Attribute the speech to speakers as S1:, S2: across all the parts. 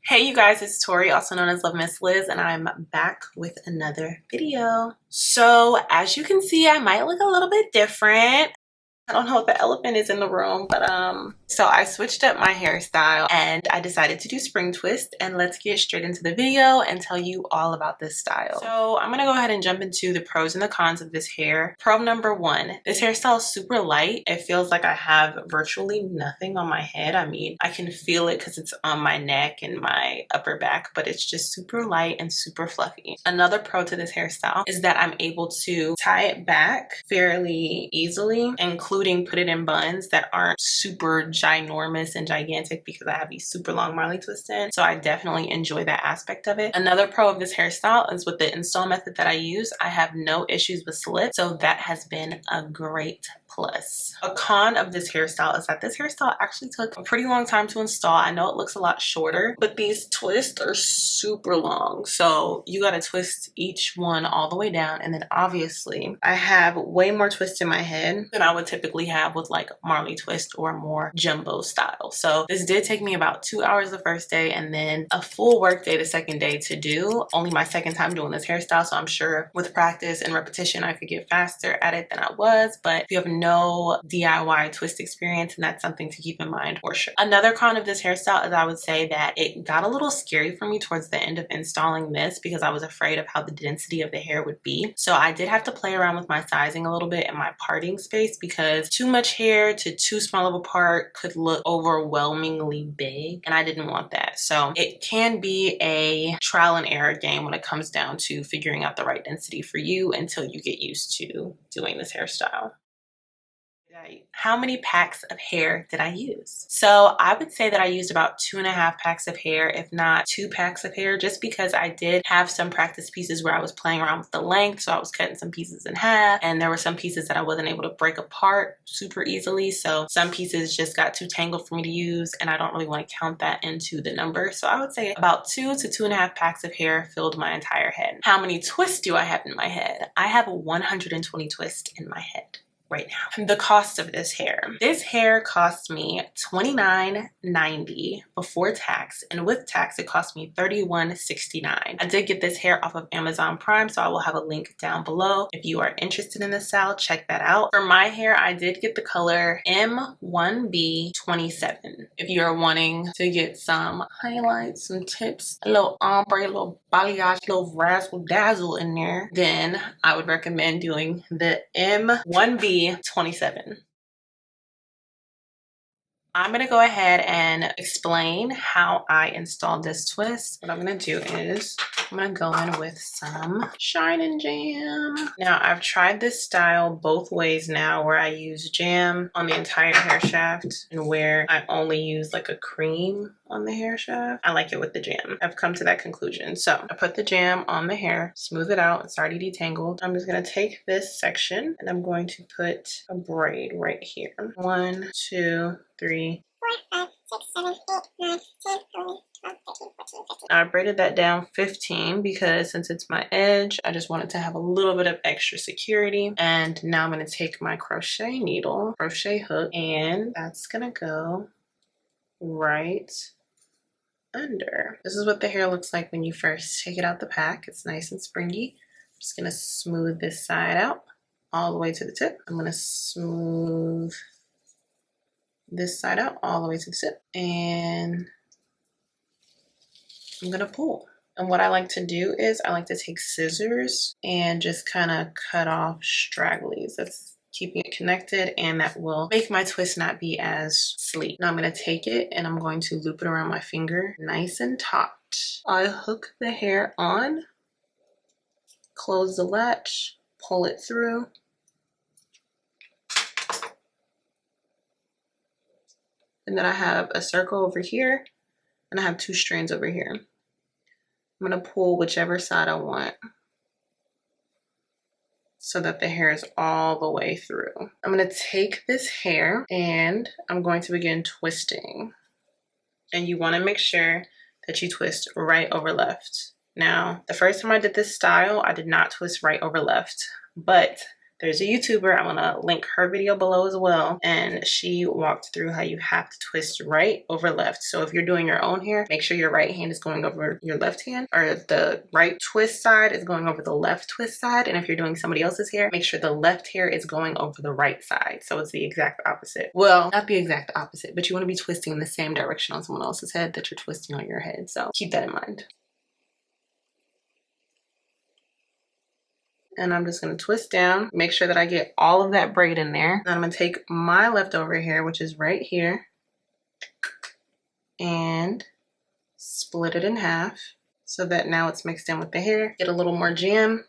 S1: Hey you guys, it's Tori, also known as LoveMsLiz, and I'm back with another video. So as you can see, I might look a little bit different. I don't know what the elephant is in the room, but so I switched up my hairstyle and I decided to do spring twist, and let's get straight into the video and tell you all about this style. So I'm gonna go ahead and jump into the pros and the cons of this hair. Pro number one, this hairstyle is super light. It feels like I have virtually nothing on my head. I mean, I can feel it because it's on my neck and my upper back, but it's just super light and super fluffy. Another pro to this hairstyle is that I'm able to tie it back fairly easily, including put it in buns that aren't super ginormous and gigantic because I have these super long Marley twists in. So I definitely enjoy that aspect of it. Another pro of this hairstyle is with the install method that I use. I have no issues with slip, so that has been a great plus. A con of this hairstyle is that this hairstyle actually took a pretty long time to install. I know it looks a lot shorter, but these twists are super long. So you gotta twist each one all the way down. And then obviously I have way more twists in my head than I would typically have with like Marley twist or more jumbo style. So this did take me about 2 hours the first day and then a full work day the second day to do. Only my second time doing this hairstyle, so I'm sure with practice and repetition I could get faster at it than I was. But if you have no DIY twist experience, and that's something to keep in mind for sure. Another con of this hairstyle is I would say that it got a little scary for me towards the end of installing this because I was afraid of how the density of the hair would be. So I did have to play around with my sizing a little bit and my parting space, because too much hair to too small of a part could look overwhelmingly big, and I didn't want that. So it can be a trial and error game when it comes down to figuring out the right density for you until you get used to doing this hairstyle. How many packs of hair did I use? So I would say that I used about 2.5 packs of hair, if not 2 packs of hair, just because I did have some practice pieces where I was playing around with the length. So I was cutting some pieces in half, and there were some pieces that I wasn't able to break apart super easily. So some pieces just got too tangled for me to use, and I don't really want to count that into the number. So I would say about 2 to 2.5 packs of hair filled my entire head. How many twists do I have in my head? I have 120 twists in my head right now. The cost of this hair. This hair cost me $29.90 before tax, and with tax it cost me $31.69. I did get this hair off of Amazon Prime, so I will have a link down below. If you are interested in this style, check that out. For my hair, I did get the color M1B27. If you are wanting to get some highlights, some tips, a little ombre, a little balayage, a little razzle dazzle in there, then I would recommend doing the M1B27. I'm gonna go ahead and explain how I installed this twist. What I'm gonna do is I'm gonna go in with some Shine and Jam. Now I've tried this style both ways now, where I use jam on the entire hair shaft and where I only use like a cream on the hair shaft. I like it with the jam. I've come to that conclusion. So I put the jam on the hair, smooth it out, it's already detangled. I'm just gonna take this section and I'm going to put a braid right here. 1, 2, 3, 4, 5, 6, 7, 8, 9, 10, 11, 12, 13, 14, 15. I braided that down 15 because since it's my edge, I just wanted to have a little bit of extra security. And now I'm going to take my crochet needle, crochet hook, and that's going to go right under. This is what the hair looks like when you first take it out the pack. It's nice and springy. I'm just going to smooth this side out all the way to the tip. I'm going to smooth this side out all the way to the tip, and I'm gonna pull. And what I like to do is I like to take scissors and just kind of cut off stragglies. That's keeping it connected, and that will make my twist not be as sleek. Now I'm gonna take it and I'm going to loop it around my finger nice and taut. I hook the hair on, close the latch, pull it through, and then I have a circle over here, and I have 2 strands over here. I'm gonna pull whichever side I want so that the hair is all the way through. I'm gonna take this hair and I'm going to begin twisting. And you wanna make sure that you twist right over left. Now, the first time I did this style, I did not twist right over left, but There's a YouTuber, I'm gonna link her video below as well, and she walked through how you have to twist right over left. So if you're doing your own hair, make sure your right hand is going over your left hand, or the right twist side is going over the left twist side. And if you're doing somebody else's hair, make sure the left hair is going over the right side. So it's the exact opposite. Well, not the exact opposite, but you want to be twisting in the same direction on someone else's head that you're twisting on your head. So keep that in mind. And I'm just going to twist down, make sure that I get all of that braid in there. And I'm going to take my leftover hair, which is right here, and split it in half so that now it's mixed in with the hair. Get a little more jam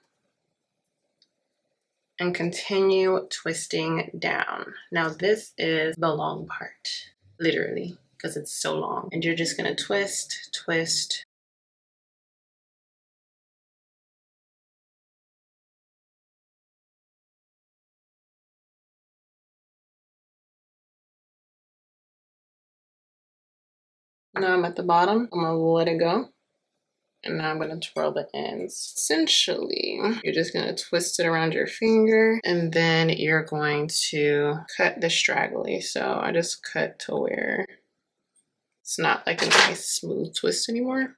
S1: and continue twisting down. Now this is the long part, literally, because it's so long. And you're just going to twist, twist. Now I'm at the bottom, I'm gonna let it go. And now I'm gonna twirl the ends. Essentially, you're just gonna twist it around your finger, and then you're going to cut the straggly. So I just cut to where it's not like a nice smooth twist anymore.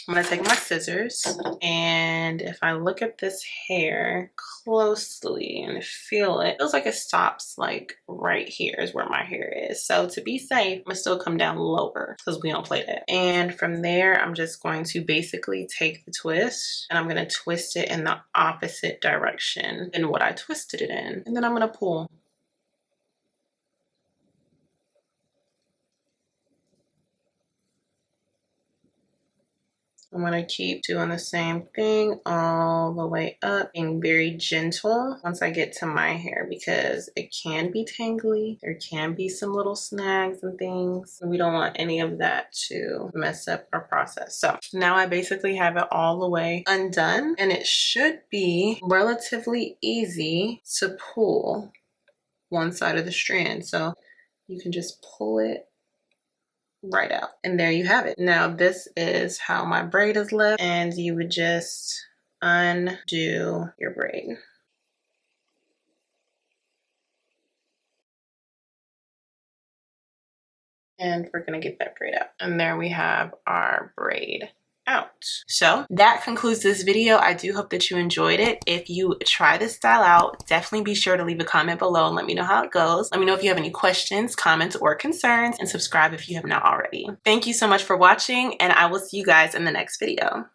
S1: I'm gonna take my scissors, and if I look at this hair closely and feel it, feels like it stops like right here is where my hair is. So to be safe, I'm gonna still come down lower because we don't play that. And from there, I'm just going to basically take the twist and I'm gonna twist it in the opposite direction than what I twisted it in. And then I'm gonna pull. I'm gonna keep doing the same thing all the way up, being very gentle once I get to my hair, because it can be tangly. There can be some little snags and things. We don't want any of that to mess up our process. So now I basically have it all the way undone, and it should be relatively easy to pull one side of the strand. So you can just pull it right out, and there you have it. Now this is how my braid is left, and you would just undo your braid. And we're gonna get that braid out, and there we have our braid out. So that concludes this video. I do hope that you enjoyed it. If you try this style out, definitely be sure to leave a comment below and let me know how it goes. Let me know if you have any questions, comments, or concerns, and subscribe if you have not already. Thank you so much for watching, and I will see you guys in the next video.